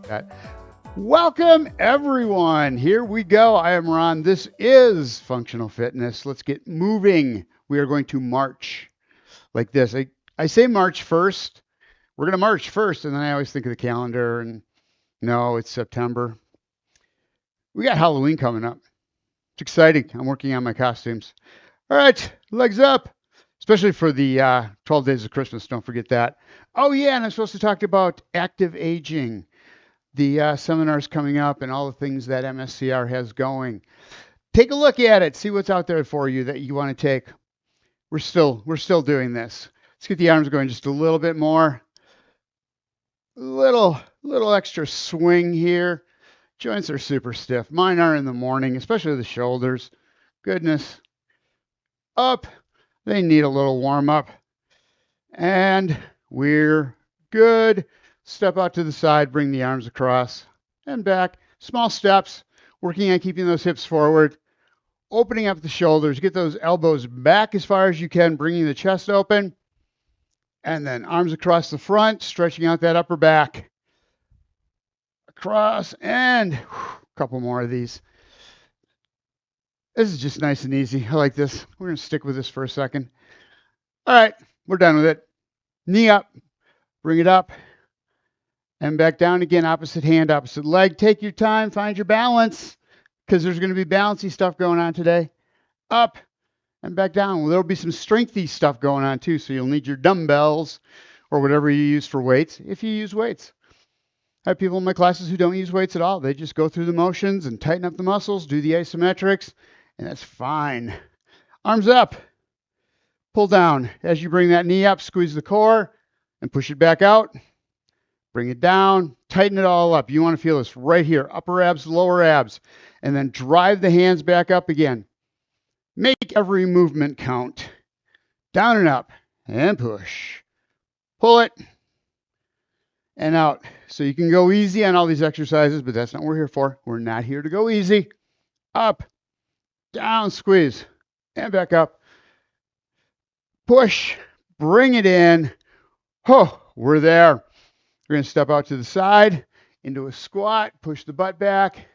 that. Welcome, everyone. Here we go. I am Ron. This is Functional Fitness. Let's get moving. We are going to march like this. I say march first. We're going to march first, and then I always think of the calendar, and no, it's September. We got Halloween coming up. It's exciting. I'm working on my costumes. All right, legs up, especially for the 12 days of Christmas. Don't forget that. Oh, yeah, and I'm supposed to talk about active aging, the seminars coming up, and all the things that MSCR has going. Take a look at it. See what's out there for you that you want to take. We're still doing this. Let's get the arms going just a little bit more. Little extra swing here. Joints are super stiff. Mine are in the morning, especially the shoulders. Goodness. Up. They need a little warm up. And we're good. Step out to the side, bring the arms across and back. Small steps, working on keeping those hips forward. Opening up the shoulders, get those elbows back as far as you can, bringing the chest open. And then arms across the front, stretching out that upper back. Across and a couple more of these. This is just nice and easy. I like this. We're going to stick with this for a second. All right, we're done with it. Knee up, bring it up, and back down again. Opposite hand, opposite leg. Take your time, find your balance, because there's going to be balancey stuff going on today. Up and back down. Well, there'll be some strengthy stuff going on too, so you'll need your dumbbells or whatever you use for weights, if you use weights. I have people in my classes who don't use weights at all. They just go through the motions and tighten up the muscles, do the isometrics, and that's fine. Arms up. Pull down. As you bring that knee up, squeeze the core and push it back out. Bring it down. Tighten it all up. You want to feel this right here. Upper abs, lower abs. And then drive the hands back up again. Make every movement count. Down and up. And push. Pull it. And out. So you can go easy on all these exercises, but that's not what we're here for. We're not here to go easy. Up. Down. Squeeze. And back up. Push, bring it in. Oh, we're there. We're going to step out to the side, into a squat, push the butt back,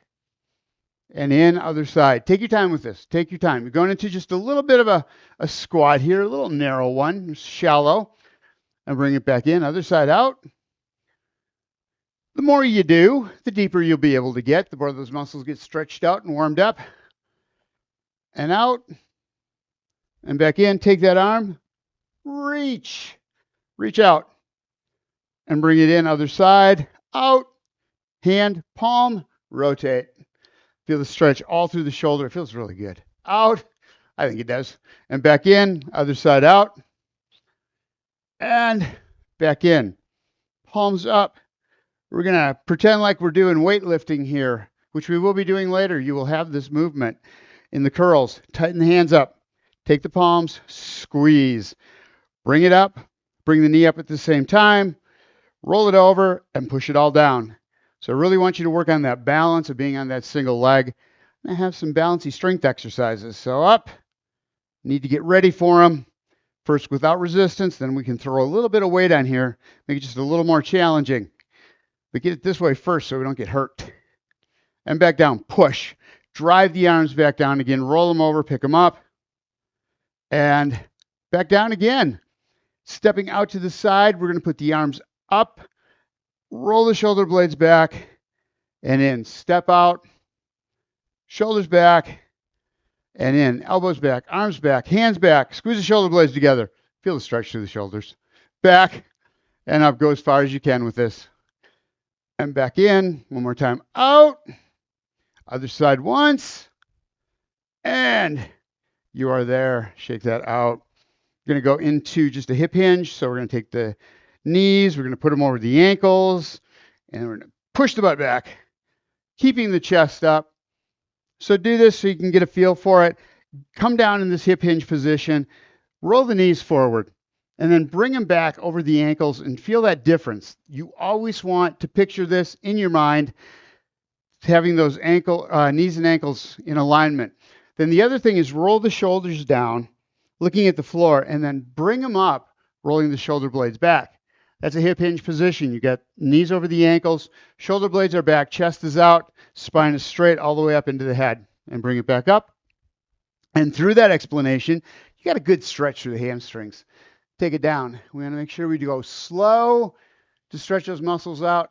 and in, other side. Take your time with this. Take your time. You're going into just a little bit of a squat here, a little narrow one, shallow, and bring it back in, other side out. The more you do, the deeper you'll be able to get. The more those muscles get stretched out and warmed up. And out. And back in, take that arm, reach out, and bring it in, other side, out, hand, palm, rotate. Feel the stretch all through the shoulder. It feels really good. Out, I think it does. And back in, other side out, and back in. Palms up. We're going to pretend like we're doing weightlifting here, which we will be doing later. You will have this movement in the curls. Tighten the hands up. Take the palms, squeeze, bring it up, bring the knee up at the same time, roll it over, and push it all down. So I really want you to work on that balance of being on that single leg. And I have some balancey strength exercises. So up, need to get ready for them. First without resistance, then we can throw a little bit of weight on here, make it just a little more challenging. But get it this way first so we don't get hurt. And back down, push. Drive the arms back down again, roll them over, pick them up. And back down again. Stepping out to the side, we're going to put the arms up, roll the shoulder blades back, and in. Step out, shoulders back, and in. Elbows back, arms back, hands back. Squeeze the shoulder blades together. Feel the stretch through the shoulders. Back and up. Go as far as you can with this. And back in. One more time. Out. Other side once. And you are there. Shake that out. We're going to go into just a hip hinge. So we're going to take the knees. We're going to put them over the ankles. And we're going to push the butt back, keeping the chest up. So do this so you can get a feel for it. Come down in this hip hinge position. Roll the knees forward. And then bring them back over the ankles and feel that difference. You always want to picture this in your mind, having those knees and ankles in alignment. Then the other thing is roll the shoulders down, looking at the floor, and then bring them up, rolling the shoulder blades back. That's a hip hinge position. You got knees over the ankles, shoulder blades are back, chest is out, spine is straight all the way up into the head. And bring it back up. And through that explanation, you got a good stretch through the hamstrings. Take it down. We want to make sure we go slow to stretch those muscles out.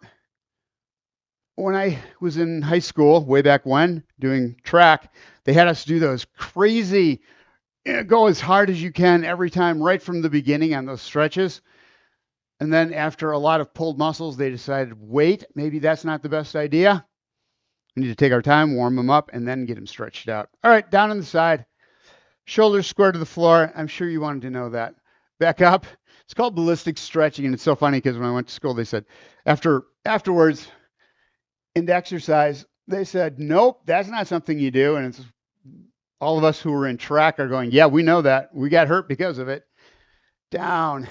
When I was in high school, way back when, doing track, they had us do those crazy, go as hard as you can every time, right from the beginning on those stretches. And then after a lot of pulled muscles, they decided, wait, maybe that's not the best idea. We need to take our time, warm them up, and then get them stretched out. All right, down on the side. Shoulders square to the floor. I'm sure you wanted to know that. Back up. It's called ballistic stretching, and it's so funny because when I went to school, they said afterwards in the exercise, they said, nope, that's not something you do. And it's all of us who were in track are going, yeah, we know that. We got hurt because of it. Down.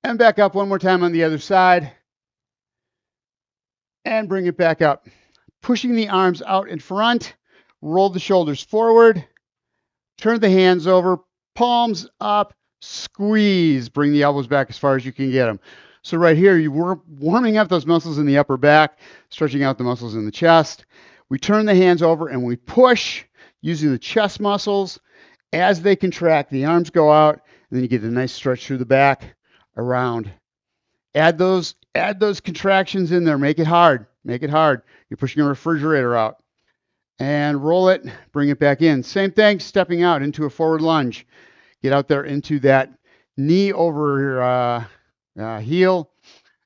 And back up one more time on the other side. And bring it back up. Pushing the arms out in front. Roll the shoulders forward. Turn the hands over. Palms up. Squeeze. Bring the elbows back as far as you can get them. So right here, you're warming up those muscles in the upper back, stretching out the muscles in the chest. We turn the hands over and we push using the chest muscles. As they contract, the arms go out, and then you get a nice stretch through the back, around. Add those contractions in there. Make it hard. Make it hard. You're pushing a refrigerator out. And roll it, bring it back in. Same thing, stepping out into a forward lunge. Get out there into that knee over heel,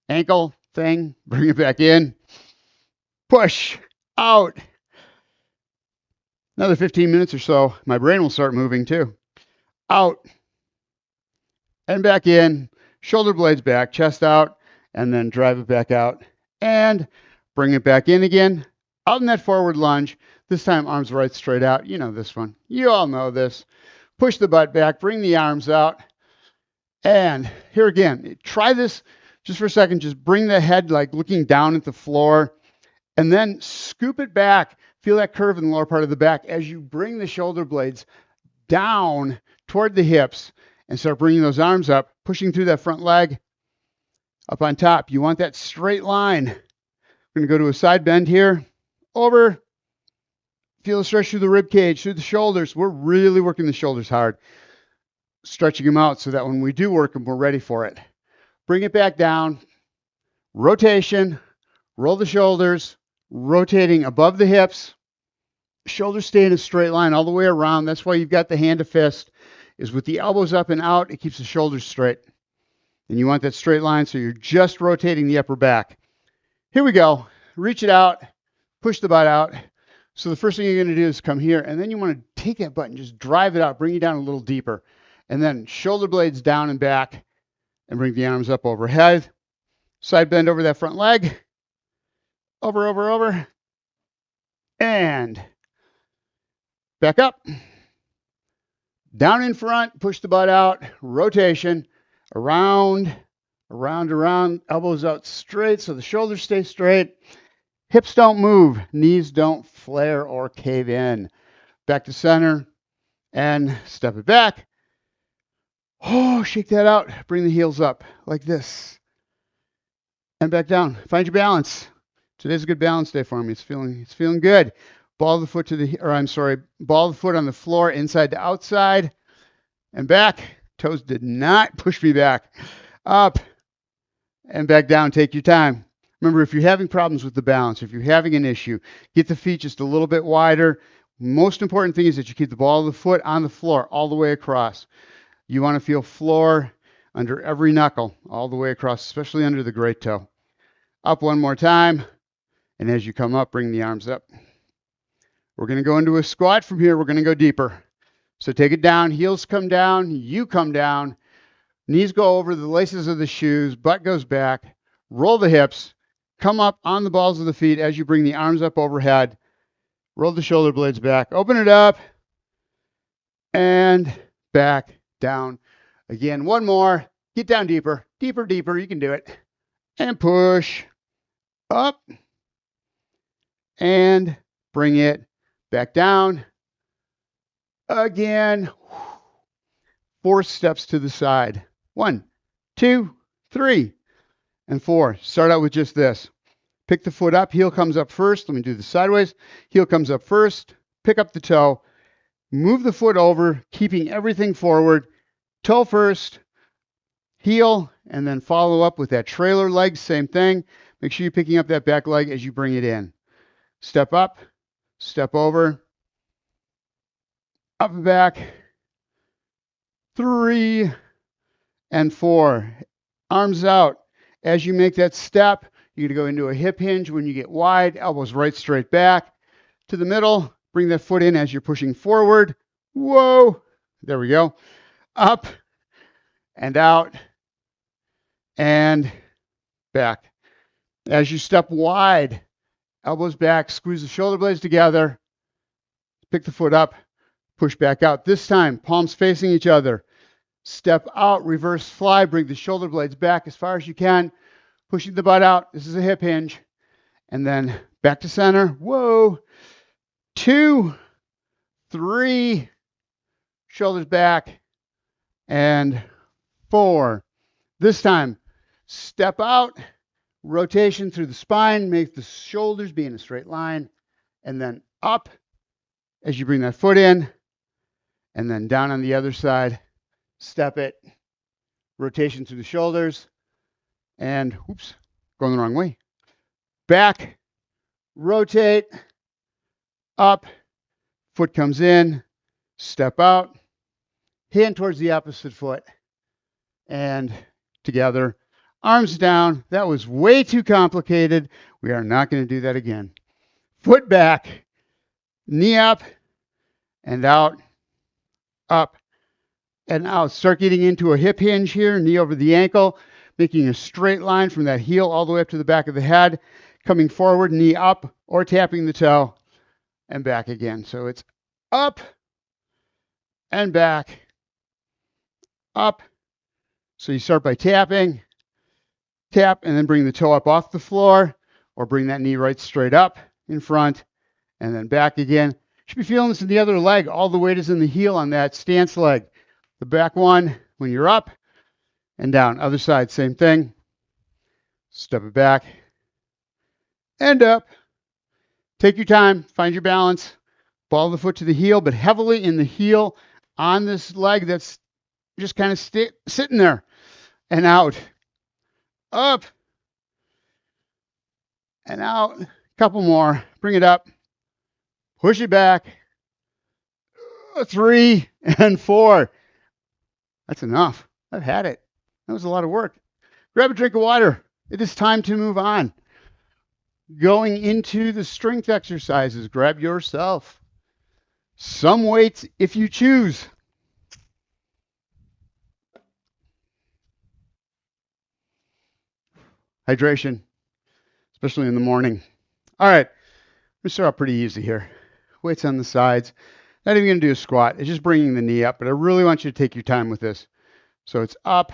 ankle thing. Bring it back in. Push out. Another 15 minutes or so, my brain will start moving too. Out and back in. Shoulder blades back, chest out, and then drive it back out. And bring it back in again. Out in that forward lunge. This time, arms right straight out. You know this one. You all know this. Push the butt back. Bring the arms out. And here again, try this just for a second. Just bring the head like looking down at the floor. And then scoop it back. Feel that curve in the lower part of the back as you bring the shoulder blades down toward the hips and start bringing those arms up, pushing through that front leg up on top. You want that straight line. We're going to go to a side bend here. Over. Feel the stretch through the rib cage, through the shoulders. We're really working the shoulders hard. Stretching them out so that when we do work them, we're ready for it. Bring it back down. Rotation. Roll the shoulders. Rotating above the hips. Shoulders stay in a straight line all the way around. That's why you've got the hand to fist. Is with the elbows up and out, it keeps the shoulders straight. And you want that straight line, so you're just rotating the upper back. Here we go. Reach it out. Push the butt out. So the first thing you're going to do is come here, and then you want to take that butt and just drive it out, bring it down a little deeper. And then shoulder blades down and back, and bring the arms up overhead. Side bend over that front leg. Over, over, over. And back up. Down in front, push the butt out. Rotation. Around, around, around. Elbows out straight so the shoulders stay straight. Hips don't move. Knees don't flare or cave in. Back to center and step it back. Oh, shake that out. Bring the heels up like this. And back down. Find your balance. Today's a good balance day for me. It's feeling good. Ball of the foot ball of the foot on the floor, inside to outside. And back. Toes did not push me back. Up and back down. Take your time. Remember, if you're having problems with the balance, if you're having an issue, get the feet just a little bit wider. Most important thing is that you keep the ball of the foot on the floor all the way across. You want to feel floor under every knuckle all the way across, especially under the great toe. Up one more time. And as you come up, bring the arms up. We're going to go into a squat from here. We're going to go deeper. So take it down. Heels come down. You come down. Knees go over the laces of the shoes. Butt goes back. Roll the hips. Come up on the balls of the feet as you bring the arms up overhead. Roll the shoulder blades back. Open it up. And back down. Again, one more. Get down deeper. Deeper, deeper. You can do it. And push. Up. And bring it back down. Again. 4 steps to the side. 1, 2, 3 and 4. Start out with just this. Pick the foot up, heel comes up first. Let me do this sideways. Heel comes up first, pick up the toe, move the foot over, keeping everything forward. Toe first, heel, and then follow up with that trailer leg, same thing. Make sure you're picking up that back leg as you bring it in. Step up, step over, up and back, 3 and 4. Arms out. As you make that step, you're going to go into a hip hinge. When you get wide, elbows right straight back to the middle. Bring that foot in as you're pushing forward. Whoa. There we go. Up and out and back. As you step wide, elbows back, squeeze the shoulder blades together. Pick the foot up, push back out. This time, palms facing each other. Step out, reverse fly, bring the shoulder blades back as far as you can, pushing the butt out. This is a hip hinge. And then back to center. Whoa. 2, 3, shoulders back, and 4. This time, step out, rotation through the spine, make the shoulders be in a straight line, and then up as you bring that foot in, and then down on the other side. Step it, rotation through the shoulders, and oops, going the wrong way. Back, rotate, up, foot comes in, step out, hand towards the opposite foot, and together, arms down. That was way too complicated. We are not going to do that again. Foot back, knee up, and out, up, and out. Start getting into a hip hinge here, knee over the ankle, making a straight line from that heel all the way up to the back of the head, coming forward, knee up, or tapping the toe, and back again. So it's up and back, up. So you start by tapping, tap, and then bring the toe up off the floor, or bring that knee right straight up in front, and then back again. You should be feeling this in the other leg. All the weight is in the heel on that stance leg. The back one, when you're up and down. Other side, same thing. Step it back and up. Take your time, find your balance. Ball the foot to the heel, but heavily in the heel on this leg that's just kind of sitting there. And out. Up. And out. Couple more. Bring it up. Push it back. 3 and 4. That's enough. I've had it. That was a lot of work. Grab a drink of water. It is time to move on. Going into the strength exercises, grab yourself some weights if you choose. Hydration, especially in the morning. All right, we start out pretty easy here. Weights on the sides. Not even going to do a squat. It's just bringing the knee up, but I really want you to take your time with this. So it's up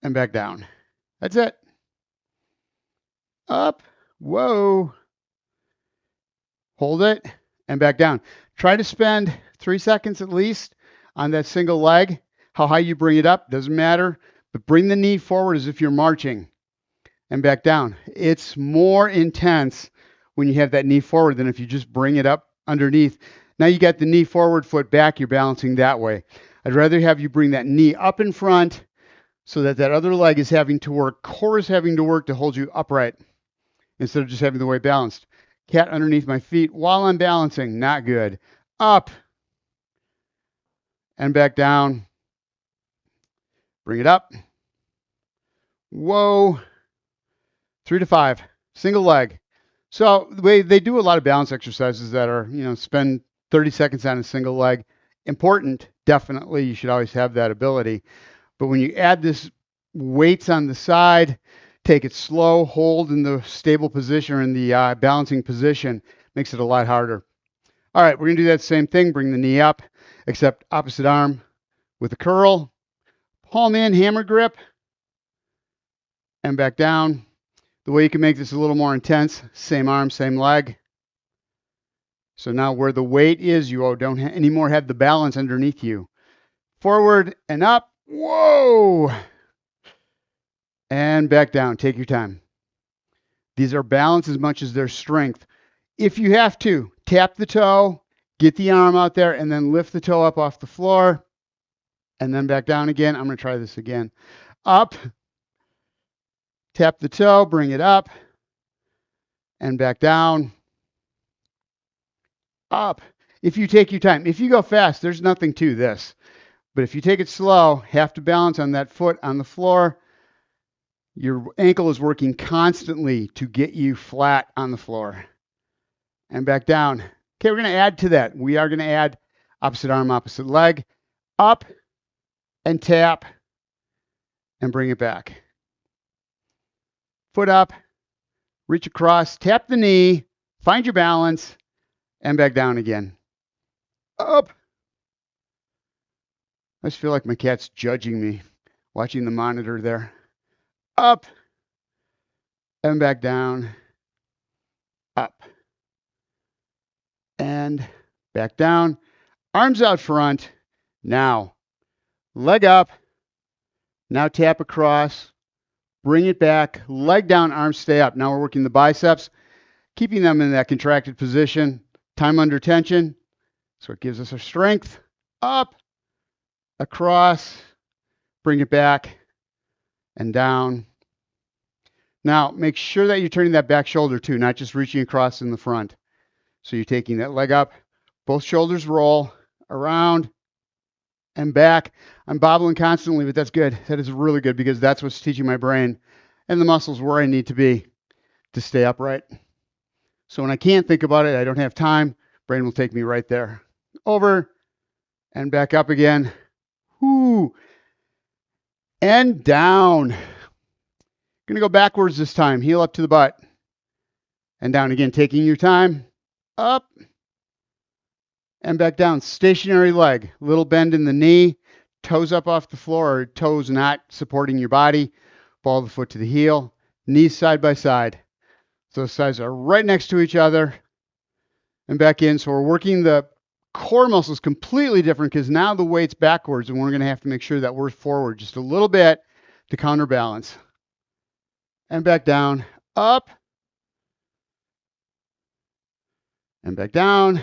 and back down. That's it. Up. Whoa. Hold it and back down. Try to spend 3 seconds at least on that single leg. How high you bring it up doesn't matter, but bring the knee forward as if you're marching and back down. It's more intense when you have that knee forward than if you just bring it up underneath. Now you got the knee forward, foot back, you're balancing that way. I'd rather have you bring that knee up in front so that that other leg is having to work, core is having to work to hold you upright instead of just having the weight balanced. Cat underneath my feet while I'm balancing, not good. Up and back down. Bring it up. Whoa. 3 to 5, single leg. So they do a lot of balance exercises that are, spend 30 seconds on a single leg. Important, definitely. You should always have that ability. But when you add this weights on the side, take it slow, hold in the stable position or in the balancing position, makes it a lot harder. All right, we're going to do that same thing. Bring the knee up, except opposite arm with a curl. Palm in, hammer grip, and back down. The way you can make this a little more intense, same arm, same leg. So now where the weight is, you don't anymore have the balance underneath you. Forward and up. Whoa. And back down. Take your time. These are balance as much as their strength. If you have to, tap the toe, get the arm out there, and then lift the toe up off the floor, and then back down again. I'm going to try this again. Up, tap the toe, bring it up, and back down. Up. If you take your time, if you go fast, there's nothing to this. But if you take it slow, have to balance on that foot on the floor. Your ankle is working constantly to get you flat on the floor. And back down. Okay, we're going to add to that. We are going to add opposite arm, opposite leg. Up and tap and bring it back. Foot up, reach across, tap the knee, find your balance, and back down again. Up. I just feel like my cat's judging me, watching the monitor there. Up and back down. Up and back down. Arms out front. Now, leg up. Now tap across. Bring it back. Leg down, arms stay up. Now we're working the biceps, keeping them in that contracted position. Time under tension. So it gives us our strength. Up, across, bring it back, and down. Now, make sure that you're turning that back shoulder too, not just reaching across in the front. So you're taking that leg up, both shoulders roll around and back. I'm bobbling constantly, but that's good. That is really good because that's what's teaching my brain and the muscles where I need to be to stay upright. So when I can't think about it, I don't have time, brain will take me right there. Over and back up again. Whoo. And down. Going to go backwards this time. Heel up to the butt. And down again, taking your time. Up. And back down. Stationary leg. Little bend in the knee. Toes up off the floor or toes not supporting your body. Ball the foot to the heel. Knees side by side. So those sides are right next to each other. And back in. So we're working the core muscles completely different because now the weight's backwards and we're going to have to make sure that we're forward just a little bit to counterbalance. And back down, up, and back down.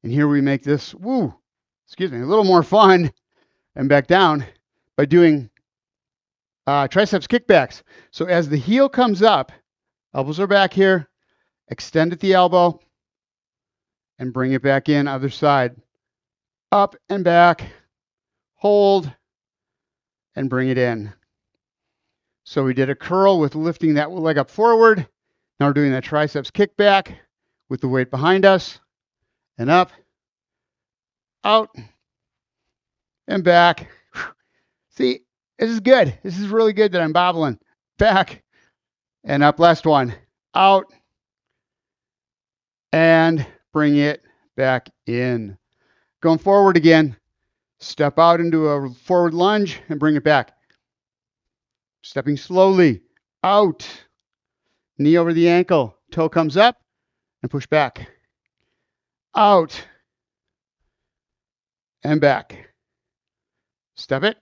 And here we make this, a little more fun. And back down by doing triceps kickbacks. So as the heel comes up, elbows are back here, extend at the elbow, and bring it back in, other side. Up and back, hold, and bring it in. So we did a curl with lifting that leg up forward. Now we're doing that triceps kickback with the weight behind us. And up, out, and back. See, this is good. This is really good that I'm bobbling. Back, and up. Last one. Out, and bring it back in. Going forward again. Step out into a forward lunge and bring it back. Stepping slowly. Out. Knee over the ankle. Toe comes up and push back. Out. And back. Step it.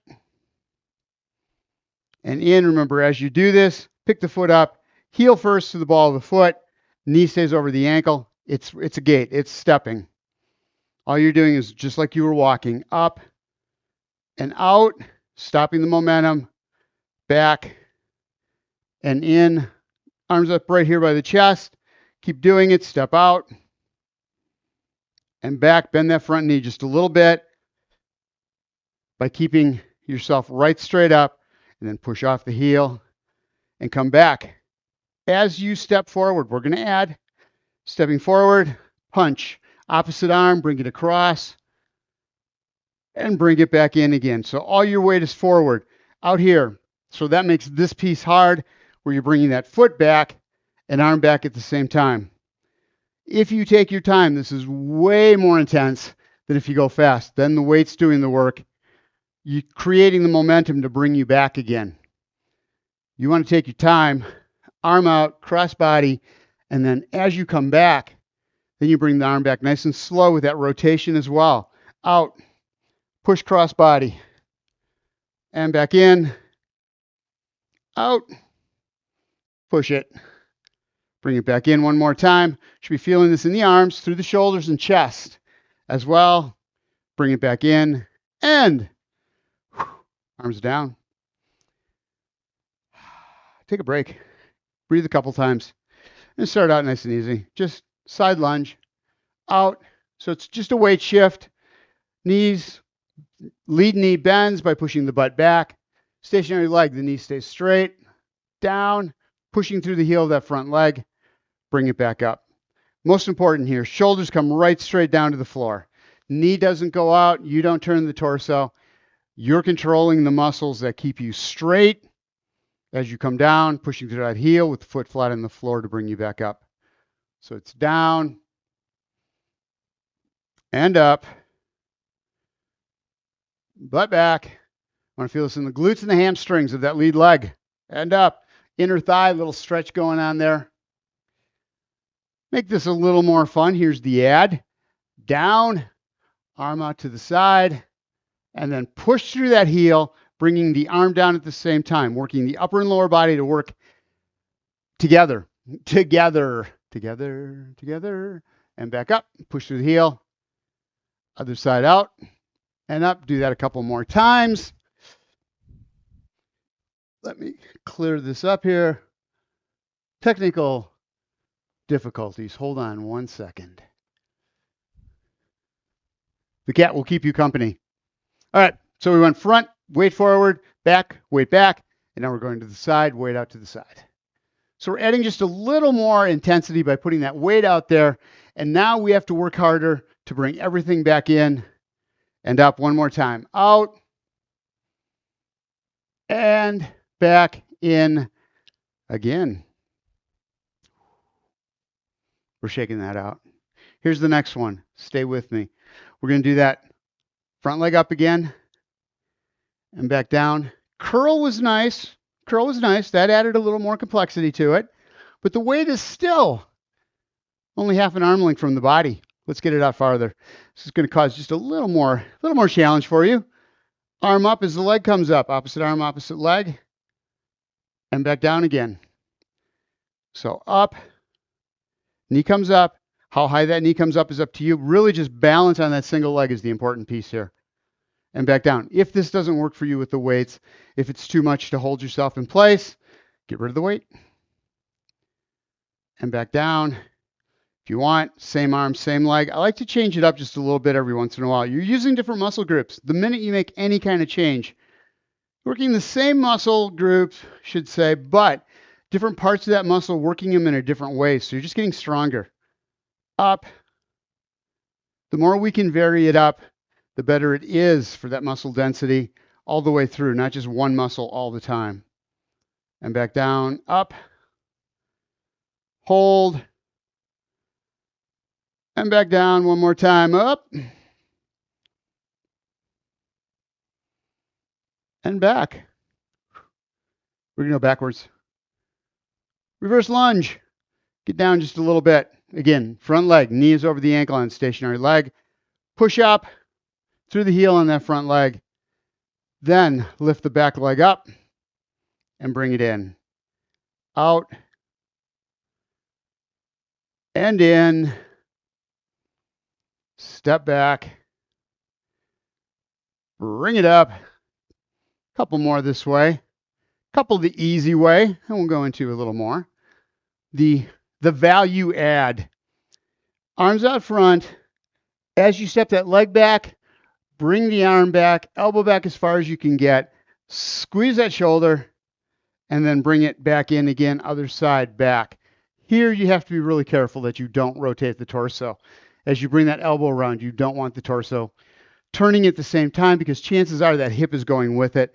And in. Remember, as you do this, pick the foot up. Heel first to the ball of the foot. Knee stays over the ankle. It's a gait. It's stepping. All you're doing is just like you were walking. Up and out. Stopping the momentum. Back and in. Arms up right here by the chest. Keep doing it. Step out. And back. Bend that front knee just a little bit by keeping yourself right straight up. And then push off the heel and come back. As you step forward, we're going to add stepping forward, punch. Opposite arm, bring it across. And bring it back in again. So all your weight is forward. Out here. So that makes this piece hard where you're bringing that foot back and arm back at the same time. If you take your time, this is way more intense than if you go fast. Then the weight's doing the work. You're creating the momentum to bring you back again. You want to take your time, arm out, cross body, and then as you come back, then you bring the arm back nice and slow with that rotation as well. Out, push cross body, and back in, out, push it, bring it back in one more time. Should be feeling this in the arms, through the shoulders and chest as well. Bring it back in, and arms down. Take a break. Breathe a couple times. And start out nice and easy. Just side lunge, out. So it's just a weight shift. Knees, lead knee bends by pushing the butt back. Stationary leg, the knee stays straight. Down, pushing through the heel of that front leg. Bring it back up. Most important here, shoulders come right straight down to the floor. Knee doesn't go out. You don't turn the torso. You're controlling the muscles that keep you straight as you come down, pushing through that heel with the foot flat on the floor to bring you back up. So it's down and up, butt back. I want to feel this in the glutes and the hamstrings of that lead leg. And up, inner thigh, little stretch going on there. Make this a little more fun. Here's the ad. Down, arm out to the side, and then push through that heel, bringing the arm down at the same time, working the upper and lower body to work together, together, and back up. Push through the heel. Other side out and up. Do that a couple more times. Let me clear this up here. Technical difficulties. Hold on one second. The cat will keep you company. All right, so we went front, weight forward, back, weight back, and now we're going to the side, weight out to the side. So we're adding just a little more intensity by putting that weight out there, and now we have to work harder to bring everything back in and up one more time. Out and back in again. We're shaking that out. Here's the next one. Stay with me. We're going to do that front leg up again and back down. Curl was nice. Curl was nice. That added a little more complexity to it. But the weight is still only half an arm length from the body. Let's get it out farther. This is going to cause just a little more challenge for you. Arm up as the leg comes up. Opposite arm, opposite leg. And back down again. So up. Knee comes up. How high that knee comes up is up to you. Really just balance on that single leg is the important piece here. And back down. If this doesn't work for you with the weights, if it's too much to hold yourself in place, get rid of the weight. And back down. If you want, same arm, same leg. I like to change it up just a little bit every once in a while. You're using different muscle groups. The minute you make any kind of change, working the same muscle groups, should say, but different parts of that muscle, working them in a different way. So you're just getting stronger. Up. The more we can vary it up, the better it is for that muscle density all the way through, not just one muscle all the time. And back down, up, hold, and back down one more time, up, and back. We're going to go backwards. Reverse lunge. Get down just a little bit. Again, front leg, knee is over the ankle on stationary leg. Push up through the heel on that front leg. Then lift the back leg up and bring it in. Out and in. Step back. Bring it up. Couple more this way. Couple the easy way, and we'll go into a little more. The value add. Arms out front. As you step that leg back, bring the arm back, elbow back as far as you can get. Squeeze that shoulder, and then bring it back in again, other side back. Here you have to be really careful that you don't rotate the torso. As you bring that elbow around, you don't want the torso turning at the same time because chances are that hip is going with it.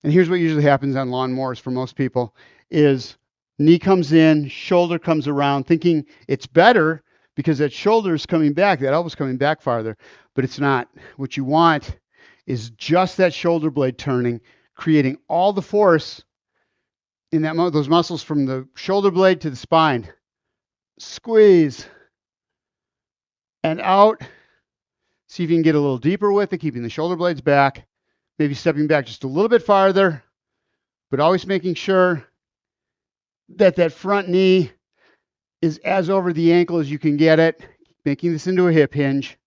And here's what usually happens on lawnmowers for most people is knee comes in, shoulder comes around, thinking it's better because that shoulder is coming back, that elbow's coming back farther, but it's not. What you want is just that shoulder blade turning, creating all the force in those muscles from the shoulder blade to the spine. Squeeze and out. See if you can get a little deeper with it, keeping the shoulder blades back. maybe stepping back just a little bit farther, but always making sure that that front knee is as over the ankle as you can get it, making this into a hip hinge.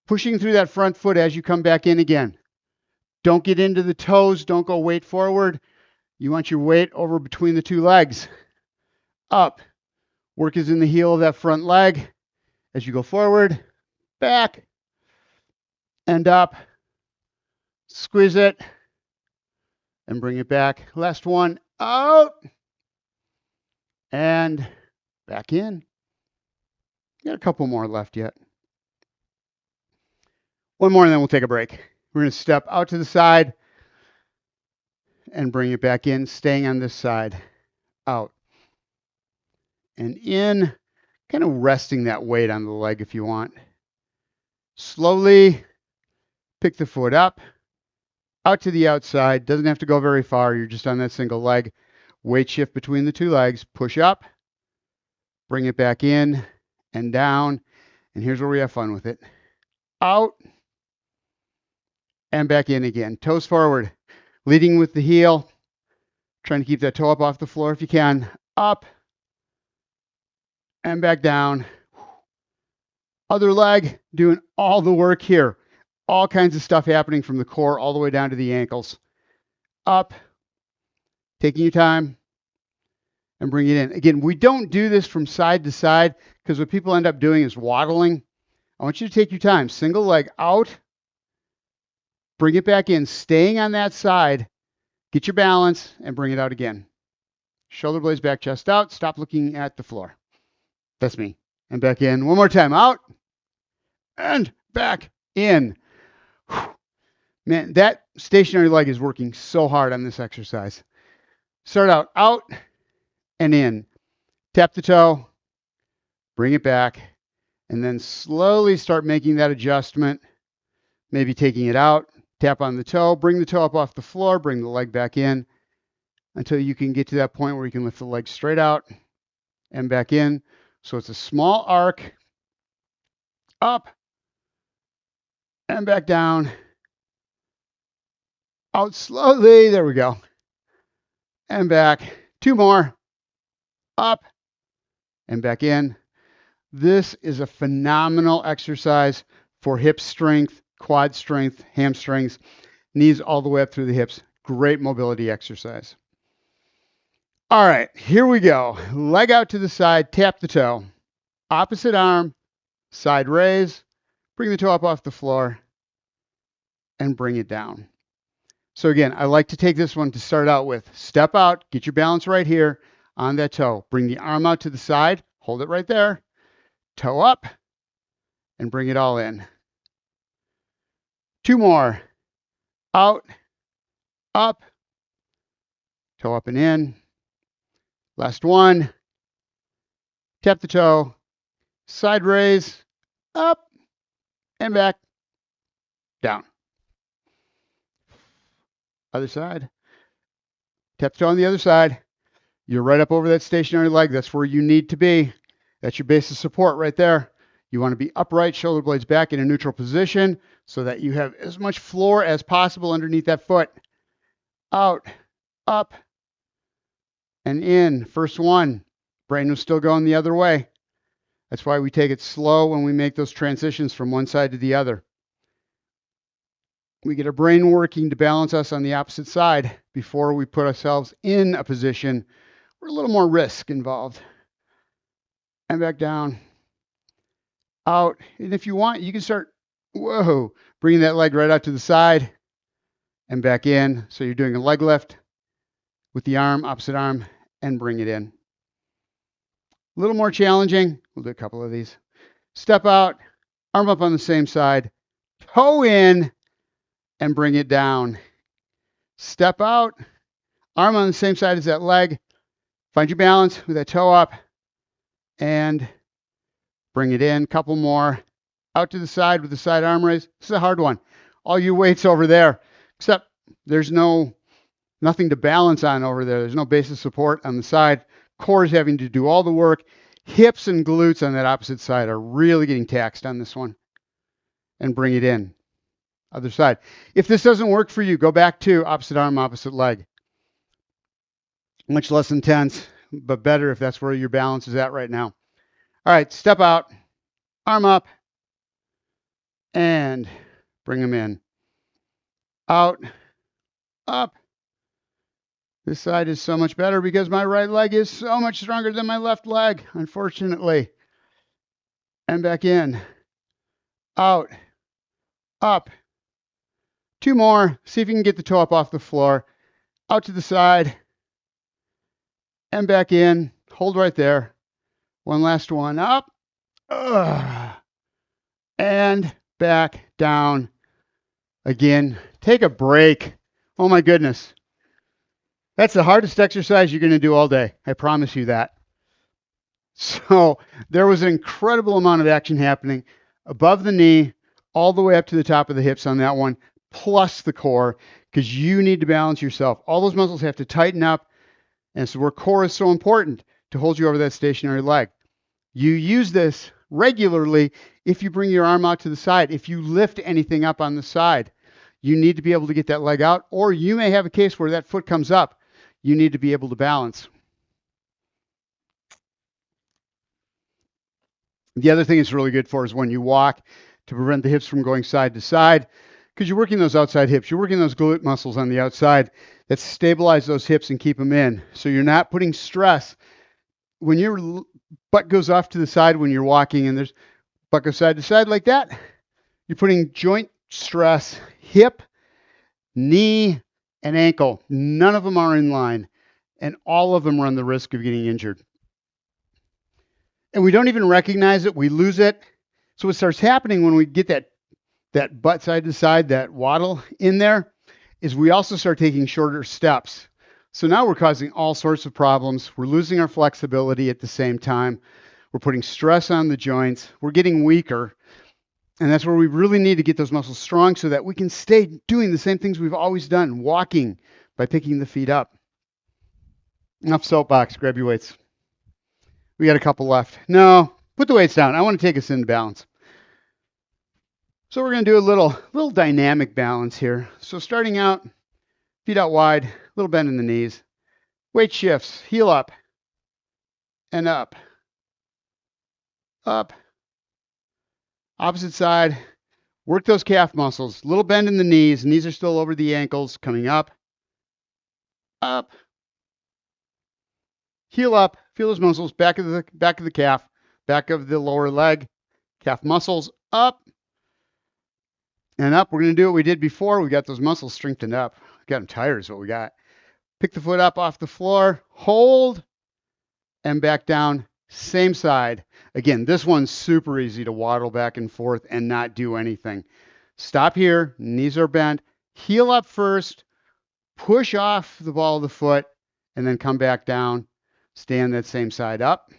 Pushing through that front foot as you come back in again. Don't get into the toes. Don't go weight forward. You want your weight over between the two legs. Up. Work is in the heel of that front leg as you go forward, back, and up. Squeeze it and bring it back. Last one. Out. And back in. Got a couple more left yet. One more and then we'll take a break. We're going to step out to the side and bring it back in, staying on this side. Out. And in, kind of resting that weight on the leg if you want. Slowly pick the foot up, out to the outside. Doesn't have to go very far. You're just on that single leg. Weight shift between the two legs. Push up, bring it back in and down. And here's where we have fun with it. Out. And back in again. Toes forward. Leading with the heel. Trying to keep that toe up off the floor if you can. Up. And back down. Other leg. Doing all the work here. All kinds of stuff happening from the core all the way down to the ankles. Up. Taking your time. And bring it in. Again, we don't do this from side to side because what people end up doing is waddling. I want you to take your time. Single leg out. Bring it back in, staying on that side. Get your balance and bring it out again. Shoulder blades back, chest out. Stop looking at the floor. That's me. And back in. One more time. Out. And back in. Whew. Man, that stationary leg is working so hard on this exercise. Start out and in. Tap the toe. Bring it back. And then slowly start making that adjustment. Maybe taking it out. Tap on the toe, bring the toe up off the floor, bring the leg back in until you can get to that point where you can lift the leg straight out and back in. So it's a small arc, up and back down, out slowly, there we go, and back. Two more, up and back in. This is a phenomenal exercise for hip strength, quad strength, hamstrings, knees all the way up through the hips. Great mobility exercise. All right, here we go. Leg out to the side, tap the toe. Opposite arm, side raise. Bring the toe up off the floor and bring it down. So again, I like to take this one to start out with. Step out, get your balance right here on that toe. Bring the arm out to the side, hold it right there. Toe up and bring it all in. Two more. Out, up, toe up and in. Last one. Tap the toe, side raise, up and back, down. Other side. Tap the toe on the other side. You're right up over that stationary leg. That's where you need to be. That's your base of support right there. You want to be upright, shoulder blades back in a neutral position so that you have as much floor as possible underneath that foot. Out, up, and in. First one. Brain was still going the other way. That's why we take it slow when we make those transitions from one side to the other. We get our brain working to balance us on the opposite side before we put ourselves in a position where a little more risk involved. And back down. Out. And if you want, you can start, bringing that leg right out to the side and back in. So you're doing a leg lift with the arm, opposite arm, and bring it in. A little more challenging. We'll do a couple of these. Step out, arm up on the same side, toe in, and bring it down. Step out, arm on the same side as that leg. Find your balance with that toe up, and bring it in. Couple more. Out to the side with the side arm raise. This is a hard one. All your weight's over there, except there's nothing to balance on over there. There's no base of support on the side. Core is having to do all the work. Hips and glutes on that opposite side are really getting taxed on this one. And bring it in. Other side. If this doesn't work for you, go back to opposite arm, opposite leg. Much less intense, but better if that's where your balance is at right now. All right, step out, arm up, and bring them in. Out, up. This side is so much better because my right leg is so much stronger than my left leg, unfortunately. And back in, out, up. 2 more. See if you can get the toe up off the floor. Out to the side, and back in. Hold right there. One last one. Up, and back down. Again, take a break. Oh my goodness. That's the hardest exercise you're going to do all day. I promise you that. So there was an incredible amount of action happening above the knee, all the way up to the top of the hips on that one, plus the core, because you need to balance yourself. All those muscles have to tighten up. And so where core is so important to hold you over that stationary leg. You use this regularly if you bring your arm out to the side. If you lift anything up on the side, you need to be able to get that leg out, or you may have a case where that foot comes up. You need to be able to balance. The other thing it's really good for is when you walk, to prevent the hips from going side to side, because you're working those outside hips. You're working those glute muscles on the outside that stabilize those hips and keep them in. So you're not putting stress. When your butt goes off to the side when you're walking and there's butt goes side to side like that, you're putting joint stress, hip, knee, and ankle. None of them are in line, and all of them run the risk of getting injured. And we don't even recognize it. We lose it. So what starts happening when we get that butt side to side, that waddle in there, is we also start taking shorter steps. So now we're causing all sorts of problems. We're losing our flexibility at the same time. We're putting stress on the joints. We're getting weaker. And that's where we really need to get those muscles strong so that we can stay doing the same things we've always done, walking by picking the feet up. Enough soapbox. Grab your weights. We got a couple left. No, put the weights down. I want to take us into balance. So we're going to do a little dynamic balance here. So starting out, feet out wide, little bend in the knees. Weight shifts, heel up and up. Up. Opposite side, work those calf muscles. Little bend in the knees. Knees are still over the ankles, coming up. Up. Heel up. Feel those muscles, back of the calf, back of the lower leg. Calf muscles up and up. We're going to do what we did before. We got those muscles strengthened up. Got them tired is what we got. Pick the foot up off the floor, hold, and back down. Same side. Again, this one's super easy to waddle back and forth and not do anything. Stop here. Knees are bent. Heel up first. Push off the ball of the foot, and then come back down. Stay on that same side up.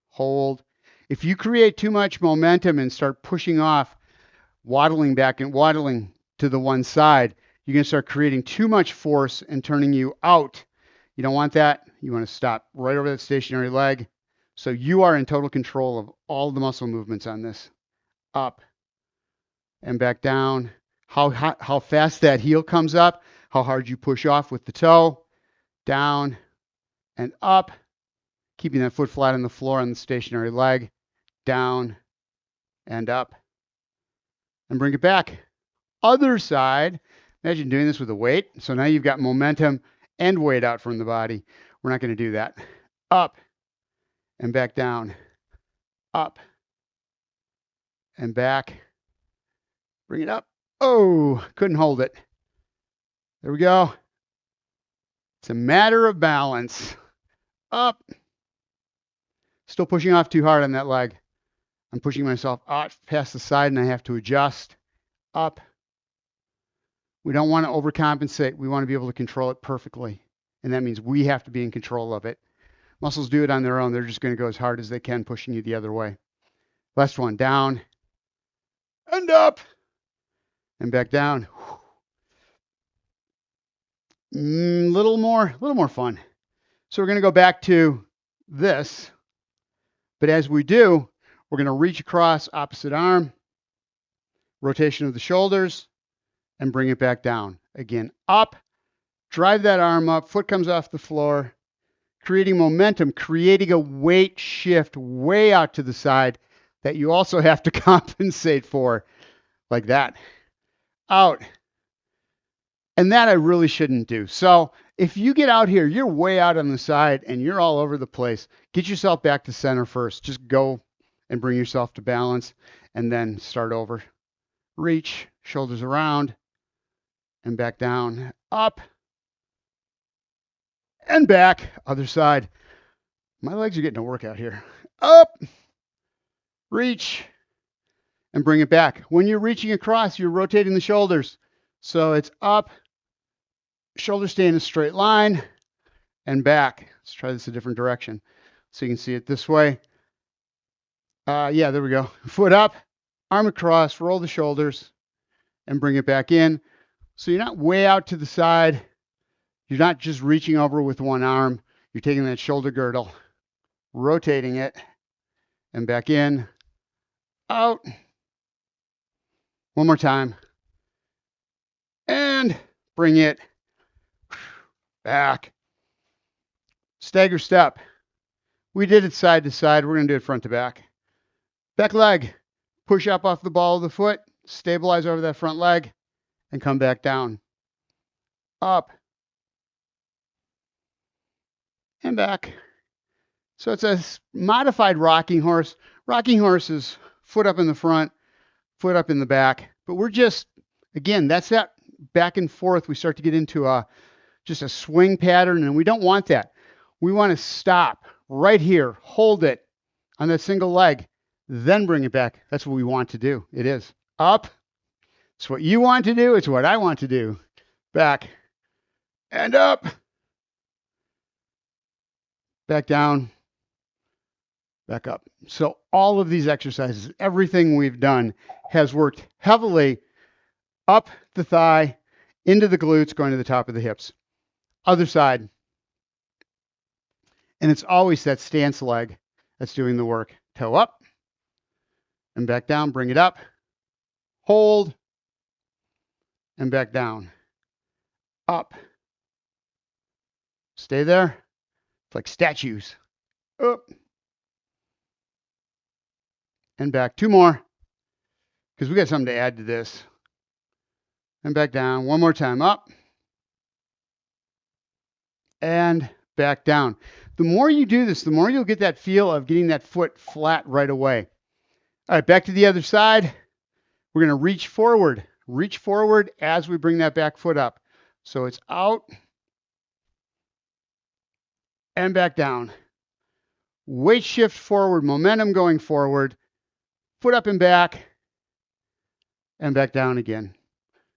Hold. If you create too much momentum and start pushing off, waddling back and waddling to the one side, you're going to start creating too much force and turning you out. You don't want that. You want to stop right over that stationary leg. So you are in total control of all the muscle movements on this. Up and back down. How fast that heel comes up, how hard you push off with the toe. Down and up. Keeping that foot flat on the floor on the stationary leg. Down and up. And bring it back. Other side. Imagine doing this with a weight. So now you've got momentum and weight out from the body. We're not going to do that. Up and back down. Up and back. Bring it up. Oh, couldn't hold it. There we go. It's a matter of balance. Up. Still pushing off too hard on that leg. I'm pushing myself out past the side and I have to adjust. Up. We don't want to overcompensate. We want to be able to control it perfectly. And that means we have to be in control of it. Muscles do it on their own. They're just going to go as hard as they can, pushing you the other way. Last one, down and up and back down. Little more fun. So we're going to go back to this. But as we do, we're going to reach across opposite arm, rotation of the shoulders, and bring it back down. Again, up, drive that arm up, foot comes off the floor, creating momentum, creating a weight shift way out to the side that you also have to compensate for, like that. Out. And that I really shouldn't do. So if you get out here, you're way out on the side and you're all over the place, get yourself back to center first. Just go and bring yourself to balance and then start over. Reach, shoulders around, and back down, up, and back. Other side. My legs are getting a workout here. Up, reach, and bring it back. When you're reaching across, you're rotating the shoulders. So it's up, shoulders stay in a straight line, and back. Let's try this a different direction so you can see it this way. Yeah, there we go. Foot up, arm across, roll the shoulders, and bring it back in. So you're not way out to the side. You're not just reaching over with one arm. You're taking that shoulder girdle, rotating it, and back in, out. One more time. And bring it back. Stagger step. We did it side to side. We're going to do it front to back. Back leg. Push up off the ball of the foot. Stabilize over that front leg. And come back down. Up. And back. So it's a modified rocking horse. Rocking horse is foot up in the front, foot up in the back. But we're just, again, that's that back and forth. We start to get into just a swing pattern, and we don't want that. We want to stop right here, hold it on that single leg, then bring it back. That's what we want to do. It is up. It's what you want to do. It's what I want to do. Back and up. Back down. Back up. So all of these exercises, everything we've done has worked heavily up the thigh, into the glutes, going to the top of the hips. Other side. And it's always that stance leg that's doing the work. Toe up and back down. Bring it up. Hold and back down. Up. Stay there. It's like statues. Up. And back. Two more. Because we got something to add to this. And back down. One more time. Up. And back down. The more you do this, the more you'll get that feel of getting that foot flat right away. All right, back to the other side. We're going to reach forward. Reach forward as we bring that back foot up. So it's out and back down. Weight shift forward, momentum going forward. Foot up and back down again.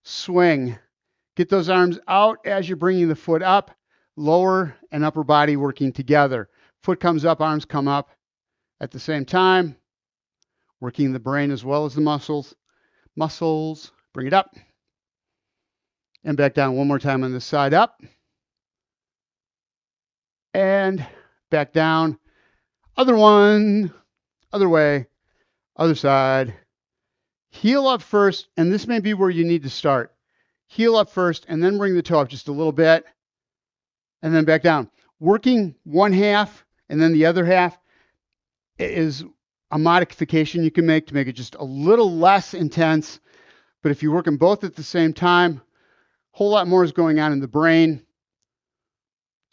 Swing. Get those arms out as you're bringing the foot up. Lower and upper body working together. Foot comes up, arms come up at the same time. Working the brain as well as the muscles. Muscles. Bring it up. And back down one more time on this side. Up. And back down. Other one. Other way. Other side. Heel up first, and this may be where you need to start. Heel up first, and then bring the toe up just a little bit. And then back down. Working one half and then the other half is a modification you can make to make it just a little less intense. But if you work them both at the same time, a whole lot more is going on in the brain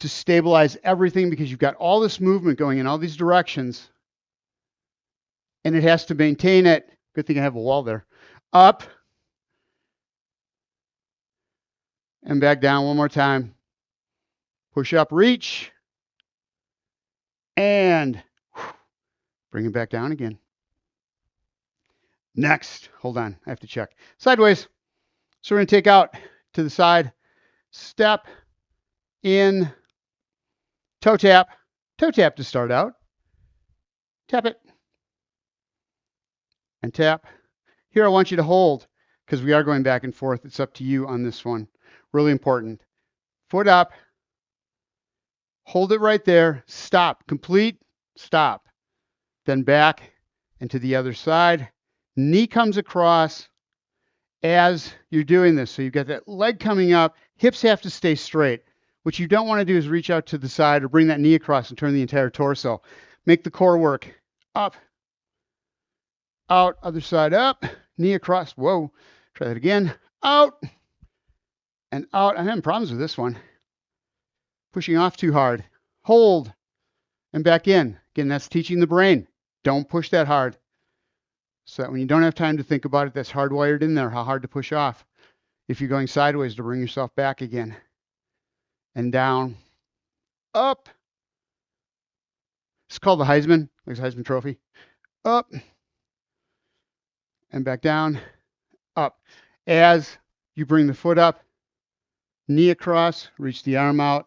to stabilize everything because you've got all this movement going in all these directions. And it has to maintain it. Good thing I have a wall there. Up. And back down one more time. Push up, reach, and bring it back down again. Next, hold on, I have to check. Sideways. So we're going to take out to the side, step in, toe tap to start out. Tap it, and tap. Here I want you to hold, because we are going back and forth. It's up to you on this one. Really important. Foot up. Hold it right there. Stop. Complete. Stop. Then back and to the other side. Knee comes across as you're doing this. So you've got that leg coming up, hips have to stay straight. What you don't want to do is reach out to the side or bring that knee across and turn the entire torso. Make the core work. Up, out, other side up, knee across. Whoa, try that again. Out and out. I'm having problems with this one. Pushing off too hard. Hold and back in. Again, that's teaching the brain. Don't push that hard. So that when you don't have time to think about it, that's hardwired in there, how hard to push off. If you're going sideways, to bring yourself back again. And down. Up. It's called the Heisman, like the Heisman Trophy. Up. And back down. Up. As you bring the foot up, knee across, reach the arm out.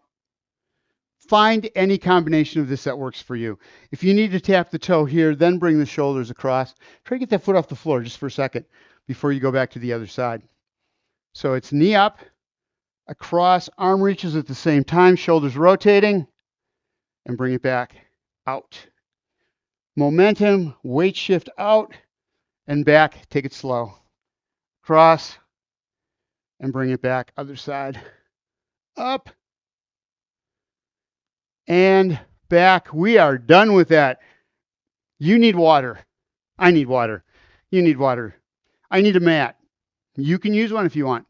Find any combination of this that works for you. If you need to tap the toe here, then bring the shoulders across. Try to get that foot off the floor just for a second before you go back to the other side. So it's knee up, across, arm reaches at the same time, shoulders rotating, and bring it back out. Momentum, weight shift out and back. Take it slow. Cross and bring it back. Other side. Up and back. We are done with that. You need water. I need water. You need water. I need a mat. You can use one if you want.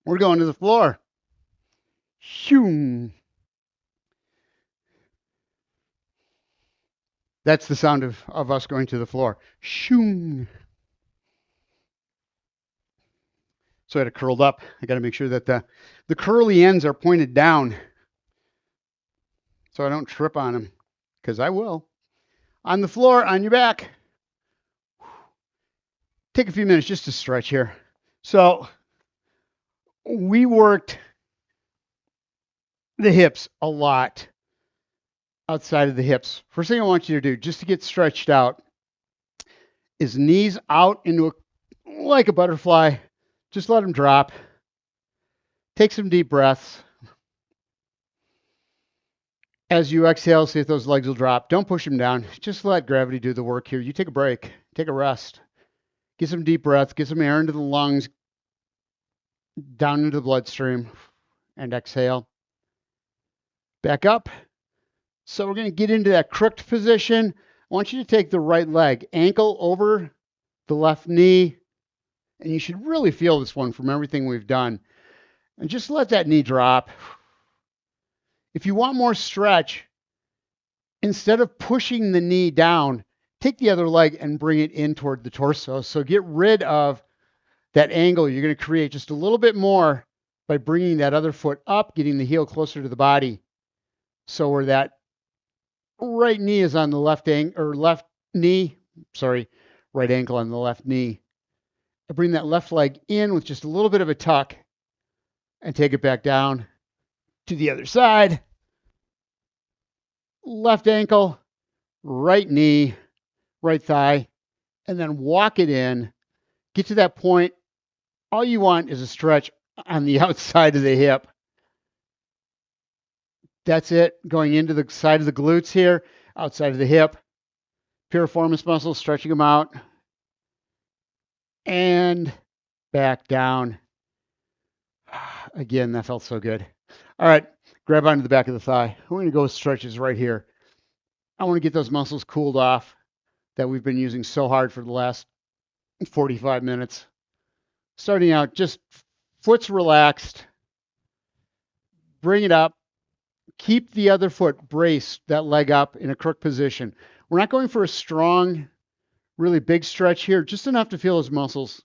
We're going to the floor. Shoo. That's the sound of us going to the floor. Shoo. So I had it curled up. I got to make sure that the curly ends are pointed down so I don't trip on them, because I will. On the floor, on your back. Take a few minutes just to stretch here. So we worked the hips a lot outside of the hips. First thing I want you to do, just to get stretched out, is knees out into like a butterfly. Just let them drop. Take some deep breaths. As you exhale, see if those legs will drop. Don't push them down. Just let gravity do the work here. You take a break. Take a rest. Get some deep breaths. Get some air into the lungs, down into the bloodstream, and exhale. Back up. So we're going to get into that crooked position. I want you to take the right leg, ankle over the left knee, and you should really feel this one from everything we've done. And just let that knee drop. If you want more stretch, instead of pushing the knee down, take the other leg and bring it in toward the torso. So get rid of that angle you're going to create just a little bit more by bringing that other foot up, getting the heel closer to the body. So where that right knee is on the left knee, right ankle on the left knee. I bring that left leg in with just a little bit of a tuck and take it back down to the other side. Left ankle, right knee, right thigh, and then walk it in. Get to that point. All you want is a stretch on the outside of the hip. That's it. Going into the side of the glutes here, outside of the hip. Piriformis muscles, stretching them out. And back down. Again, that felt so good. All right, grab onto the back of the thigh. We're going to go with stretches right here. I want to get those muscles cooled off that we've been using so hard for the last 45 minutes. Starting out, just foot's relaxed. Bring it up. Keep the other foot braced, that leg up in a crook position. We're not going for a strong, really big stretch here, just enough to feel those muscles.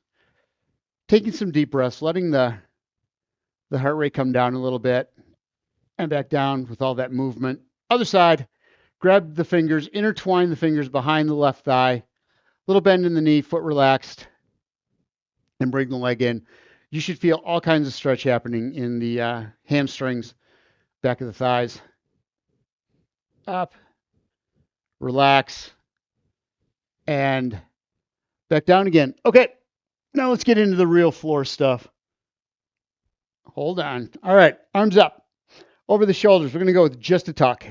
Taking some deep breaths, letting the heart rate come down a little bit and back down with all that movement. Other side, grab the fingers, intertwine the fingers behind the left thigh, little bend in the knee, foot relaxed, and bring the leg in. You should feel all kinds of stretch happening in the hamstrings, back of the thighs. Up, relax, and back down again. Okay, now let's get into the real floor stuff. Hold on. All right, arms up, over the shoulders. We're going to go with just a tuck.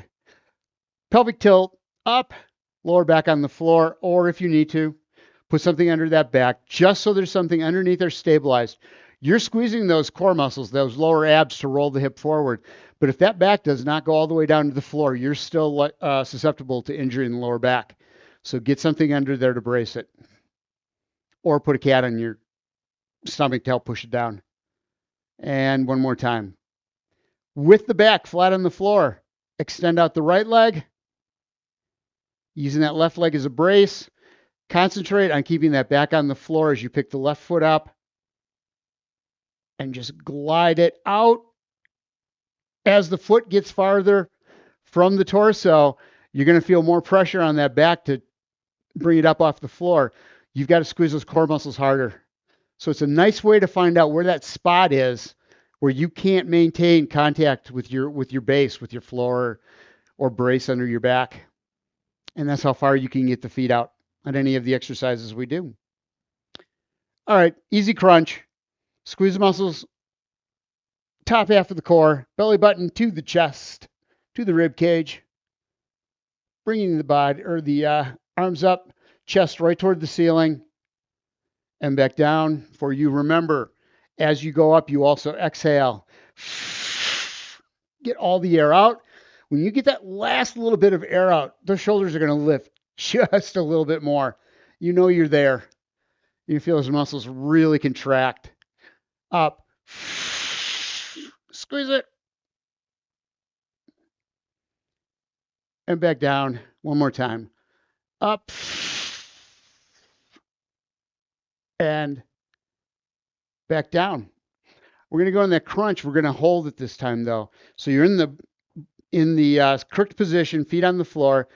Pelvic tilt, up, lower back on the floor, or if you need to, Put something under that back just so there's something underneath there stabilized. You're squeezing those core muscles, those lower abs to roll the hip forward. But if that back does not go all the way down to the floor, you're still susceptible to injury in the lower back. So get something under there to brace it. Or put a cat on your stomach to help push it down. And one more time. With the back flat on the floor, extend out the right leg. Using that left leg as a brace. Concentrate on keeping that back on the floor as you pick the left foot up. And just glide it out. As the foot gets farther from the torso, you're going to feel more pressure on that back to bring it up off the floor. You've got to squeeze those core muscles harder. So it's a nice way to find out where that spot is where you can't maintain contact with your base, with your floor or brace under your back. And that's how far you can get the feet out on any of the exercises we do. All right, easy crunch. Squeeze the muscles, top half of the core, belly button to the chest, to the rib cage. Bringing the body or the arms up, chest right toward the ceiling, and back down. For you, remember, as you go up, you also exhale. Get all the air out. When you get that last little bit of air out, the shoulders are going to lift just a little bit more. You know you're there. You feel those muscles really contract. Up. Squeeze it. And back down. One more time. Up. And back down. We're going to go in that crunch. We're going to hold it this time, though. So you're in the crooked position, feet on the floor.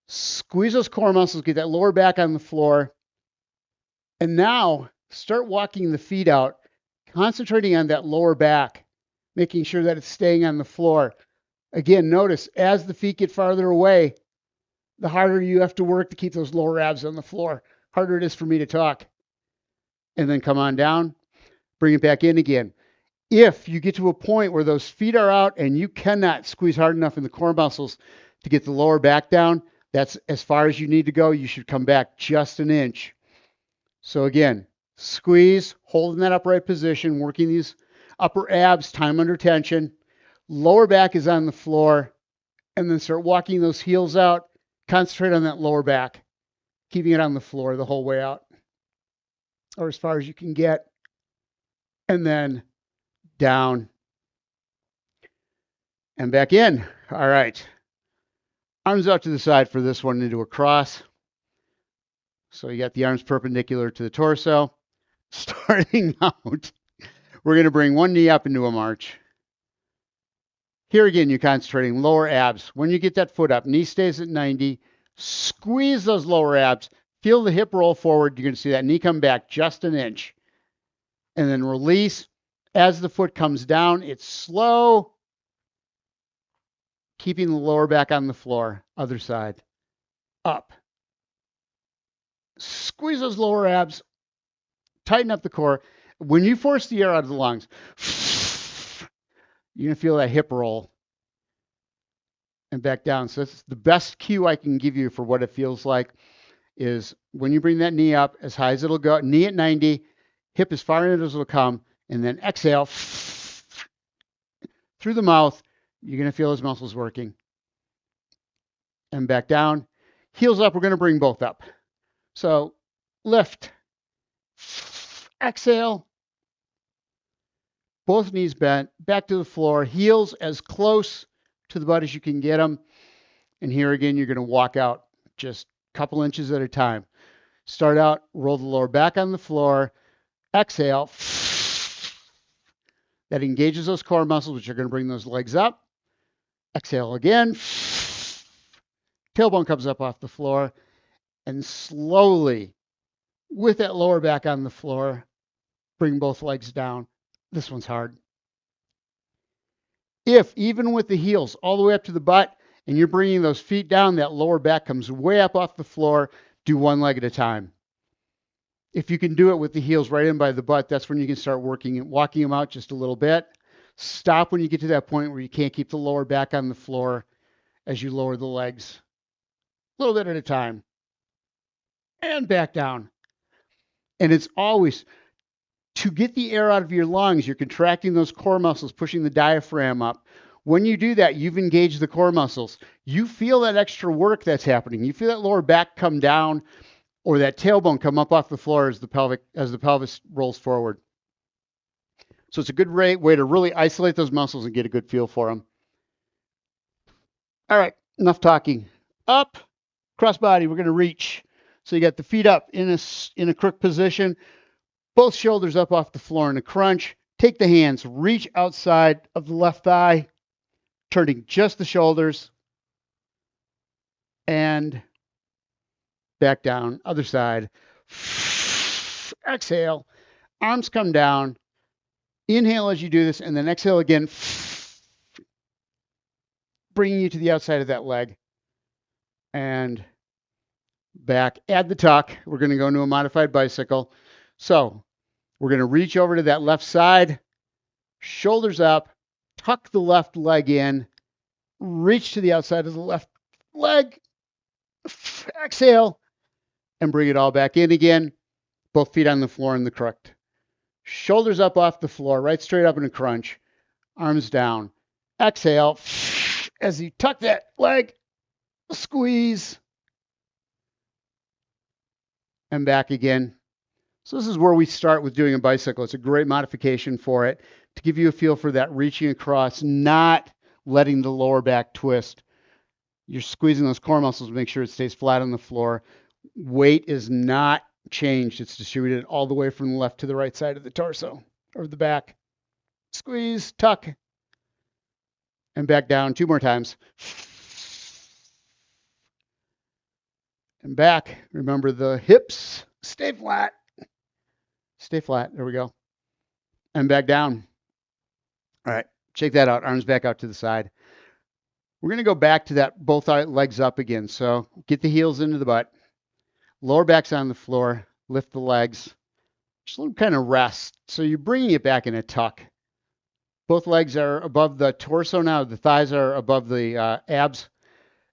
Squeeze those core muscles, get that lower back on the floor. And now start walking the feet out, concentrating on that lower back, making sure that it's staying on the floor. Again, notice as the feet get farther away, the harder you have to work to keep those lower abs on the floor. Harder it is for me to talk. And then come on down, bring it back in again. If you get to a point where those feet are out and you cannot squeeze hard enough in the core muscles to get the lower back down, that's as far as you need to go. You should come back just an inch. So again, squeeze, holding that upright position, working these upper abs, time under tension. Lower back is on the floor, and then start walking those heels out. Concentrate on that lower back, keeping it on the floor the whole way out, or as far as you can get. And then down and back in. All right. Arms out to the side for this one into a cross. So you got the arms perpendicular to the torso. Starting out, we're going to bring one knee up into a march. Here again, you're concentrating lower abs. When you get that foot up, knee stays at 90. Squeeze those lower abs. Feel the hip roll forward. You're going to see that knee come back just an inch. And then release. As the foot comes down, it's slow. Keeping the lower back on the floor. Other side. Up. Squeeze those lower abs. Tighten up the core. When you force the air out of the lungs, you're going to feel that hip roll. And back down. So that's the best cue I can give you for what it feels like is when you bring that knee up as high as it'll go, knee at 90, hip as far in as it'll come, and then exhale through the mouth. You're going to feel those muscles working. And back down. Heels up. We're going to bring both up. So lift. Exhale. Both knees bent. Back to the floor. Heels as close to the butt as you can get them. And here again, you're going to walk out just a couple inches at a time. Start out, roll the lower back on the floor. Exhale. That engages those core muscles, which are going to bring those legs up. Exhale again. Tailbone comes up off the floor. And slowly, with that lower back on the floor, bring both legs down. This one's hard. If, even with the heels all the way up to the butt, and you're bringing those feet down, that lower back comes way up off the floor, do one leg at a time. If you can do it with the heels right in by the butt, that's when you can start walking them out just a little bit. Stop when you get to that point where you can't keep the lower back on the floor as you lower the legs. A little bit at a time. and back down. And it's always to get the air out of your lungs. You're contracting those core muscles, pushing the diaphragm up. When you do that, you've engaged the core muscles. You feel that extra work that's happening. You feel that lower back come down or that tailbone come up off the floor as the pelvis rolls forward. So it's a good way to really isolate those muscles and get a good feel for them. All right, enough talking. Up, cross body, we're going to reach. So you got the feet up in a crook position, both shoulders up off the floor in a crunch. Take the hands, reach outside of the left thigh, turning just the shoulders, and back down, other side. Exhale, arms come down. Inhale as you do this, and then exhale again, bringing you to the outside of that leg. And back. Add the tuck. We're going to go into a modified bicycle. So we're going to reach over to that left side, shoulders up, tuck the left leg in, reach to the outside of the left leg, exhale, and bring it all back in again. Both feet on the floor in the crook. Shoulders up off the floor, right straight up in a crunch, arms down. Exhale, as you tuck that leg, squeeze, and back again. So this is where we start with doing a bicycle. It's a great modification for it to give you a feel for that reaching across, not letting the lower back twist. You're squeezing those core muscles to make sure it stays flat on the floor. Weight is not changed. It's distributed all the way from the left to the right side of the torso or the back. Squeeze, tuck, and back down 2 more times. And back. Remember the hips. Stay flat. Stay flat. There we go. And back down. All right. Check that out. Arms back out to the side. We're going to go back to that both legs up again. So get the heels into the butt. Lower back's on the floor. Lift the legs. Just a little kind of rest. So you're bringing it back in a tuck. Both legs are above the torso now. The thighs are above the abs.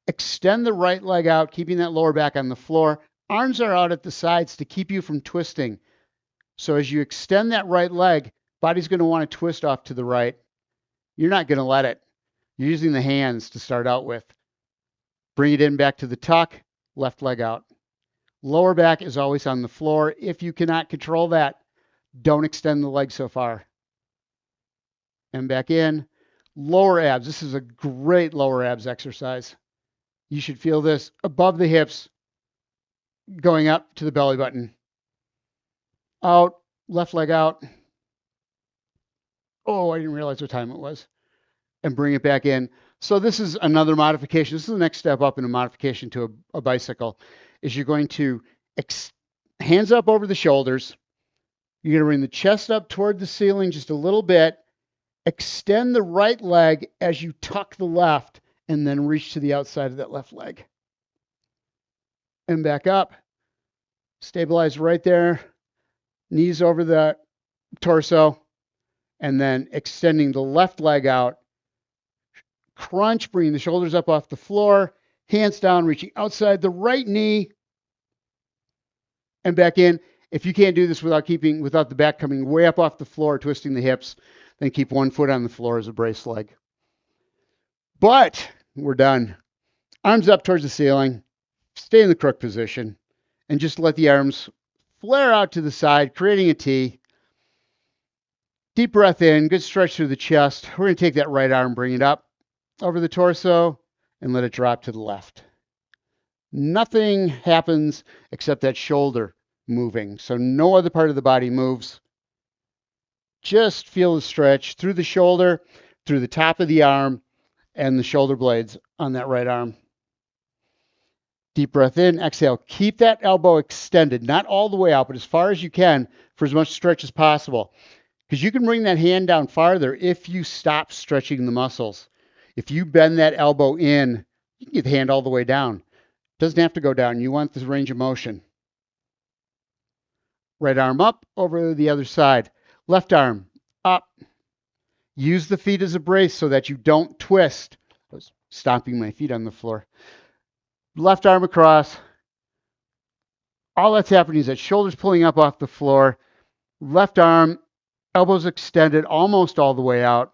Extend the right leg out, keeping that lower back on the floor. Arms are out at the sides to keep you from twisting. So as you extend that right leg, body's going to want to twist off to the right. You're not going to let it. You're using the hands to start out with. Bring it in back to the tuck, left leg out. Lower back is always on the floor. If you cannot control that, don't extend the leg so far. And back in. Lower abs. This is a great lower abs exercise. You should feel this above the hips, going up to the belly button. Out, left leg out. Oh, I didn't realize what time it was. And bring it back in. So this is another modification. This is the next step up in a modification to a bicycle. Is you're going to hands up over the shoulders. You're going to bring the chest up toward the ceiling just a little bit. Extend the right leg as you tuck the left, and then reach to the outside of that left leg. And back up. Stabilize right there. Knees over the torso. And then extending the left leg out. Crunch, bringing the shoulders up off the floor. Hands down, reaching outside the right knee. And back in. If you can't do this without the back coming way up off the floor, twisting the hips, then keep one foot on the floor as a brace leg. But we're done. Arms up towards the ceiling. Stay in the crook position. And just let the arms flare out to the side, creating a T. Deep breath in. Good stretch through the chest. We're going to take that right arm, bring it up over the torso, and let it drop to the left. Nothing happens except that shoulder moving. So no other part of the body moves. Just feel the stretch through the shoulder, through the top of the arm, and the shoulder blades on that right arm. Deep breath in, exhale. Keep that elbow extended, not all the way out, but as far as you can for as much stretch as possible. Because you can bring that hand down farther if you stop stretching the muscles. If you bend that elbow in, you can get the hand all the way down. It doesn't have to go down. You want this range of motion. Right arm up over the other side. Left arm up. Use the feet as a brace so that you don't twist. I was stomping my feet on the floor. Left arm across. all that's happening is that shoulder's pulling up off the floor, left arm, elbows extended almost all the way out.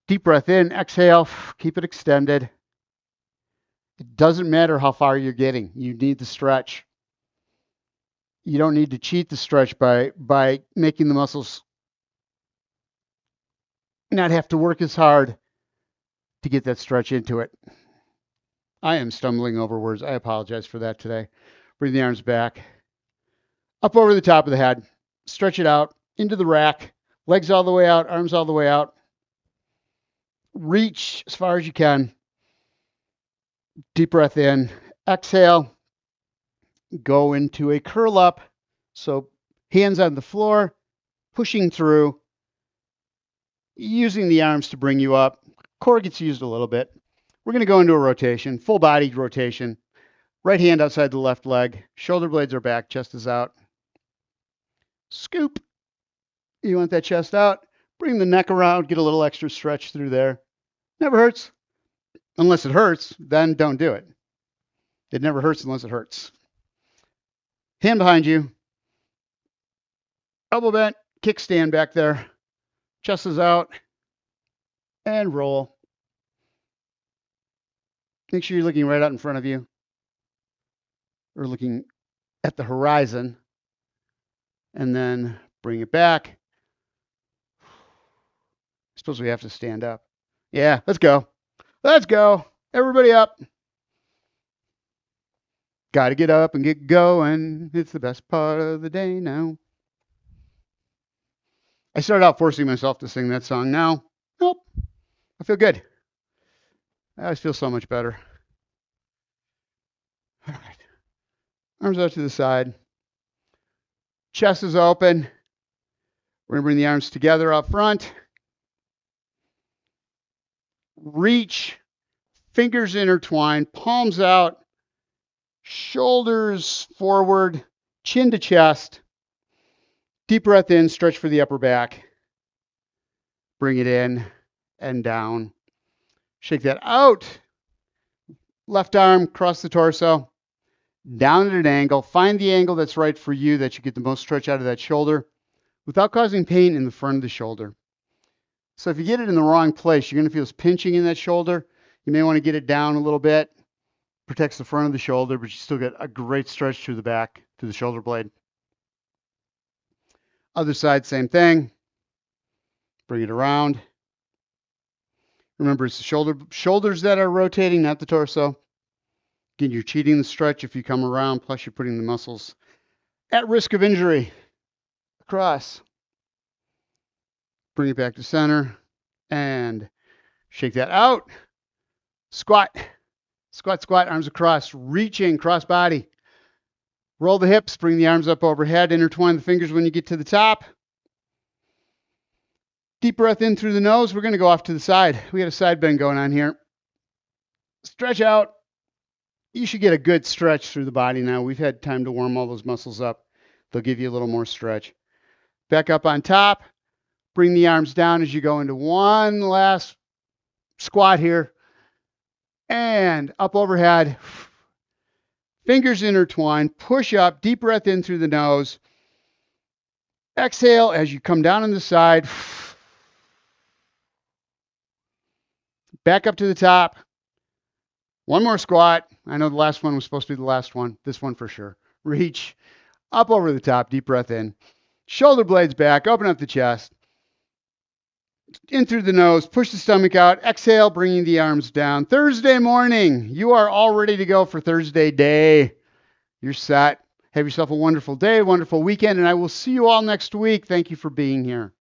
Deep breath in, exhale, keep it extended. It doesn't matter how far you're getting. You need the stretch. You don't need to cheat the stretch by making the muscles not have to work as hard to get that stretch into it. I am stumbling over words. I apologize for that today. Bring the arms back. Up over the top of the head. Stretch it out into the rack. Legs all the way out, arms all the way out. Reach as far as you can. Deep breath in. Exhale. Go into a curl up. So hands on the floor, pushing through, using the arms to bring you up. Core gets used a little bit. We're going to go into a rotation, full body rotation. Right hand outside the left leg. Shoulder blades are back, chest is out. Scoop. You want that chest out. Bring the neck around, get a little extra stretch through there. Never hurts. Unless it hurts, then don't do it. It never hurts unless it hurts. Hand behind you. Elbow bent, kickstand back there. Chest is out. And roll. Make sure you're looking right out in front of you. Or looking at the horizon. And then bring it back. I suppose we have to stand up. Yeah, let's go. Let's go. Everybody up. Got to get up and get going. It's the best part of the day now. I started out forcing myself to sing that song. Now, nope. I feel good. I always feel so much better. All right. Arms out to the side. Chest is open. We're going to bring the arms together up front. Reach. Fingers intertwined. Palms out. Shoulders forward. Chin to chest. Deep breath in. Stretch for the upper back. Bring it in and down. Shake that out. Left arm across the torso. Down at an angle. Find the angle that's right for you, that you get the most stretch out of that shoulder without causing pain in the front of the shoulder. So if you get it in the wrong place, you're going to feel this pinching in that shoulder. You may want to get it down a little bit. Protects the front of the shoulder, but you still get a great stretch through the back, through the shoulder blade. Other side, same thing. Bring it around. Remember, it's the shoulders that are rotating, not the torso. Again, you're cheating the stretch if you come around, plus you're putting the muscles at risk of injury. Across. Bring it back to center. And shake that out. Squat. Squat, squat, arms across. Reaching, cross body. Roll the hips, bring the arms up overhead. Intertwine the fingers when you get to the top. Deep breath in through the nose. We're going to go off to the side. We got a side bend going on here. Stretch out. You should get a good stretch through the body now. We've had time to warm all those muscles up. They'll give you a little more stretch. Back up on top. Bring the arms down as you go into one last squat here. And up overhead. Fingers intertwined. Push up. Deep breath in through the nose. Exhale as you come down on the side. Back up to the top. One more squat. I know the last one was supposed to be the last one. This one for sure. Reach. Up over the top. Deep breath in. Shoulder blades back. Open up the chest. In through the nose. Push the stomach out. Exhale, bringing the arms down. Thursday morning. You are all ready to go for Thursday day. You're set. Have yourself a wonderful day, wonderful weekend, and I will see you all next week. Thank you for being here.